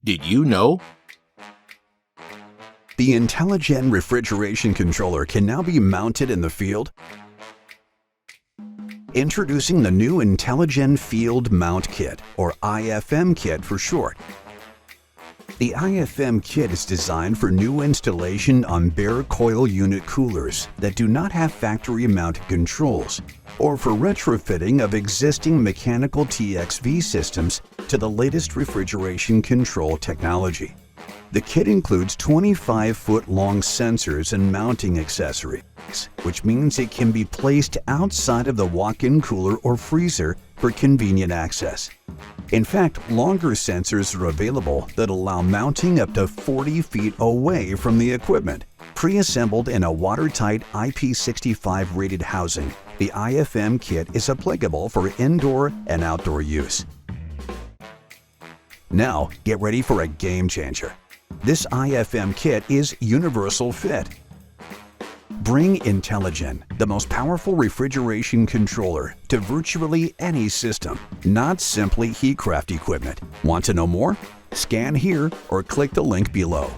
Did you know? The intelliGen refrigeration controller can now be mounted in the field. Introducing the new intelliGen Field Mount Kit, or IFM kit for short. The IFM kit is designed for new installation on bare coil unit coolers that do not have factory-mounted controls, or for retrofitting of existing mechanical TXV systems to the latest refrigeration control technology. The kit includes 25-foot-long sensors and mounting accessories, which means it can be placed outside of the walk-in cooler or freezer for convenient access. In fact, longer sensors are available that allow mounting up to 40 feet away from the equipment. Pre-assembled in a watertight IP65 rated housing, the IFM kit is applicable for indoor and outdoor use. Now, get ready for a game changer. This IFM kit is universal fit. Bring intelliGen, the most powerful refrigeration controller, to virtually any system, not simply heatcraft equipment. Want to know more? Scan here or click the link below.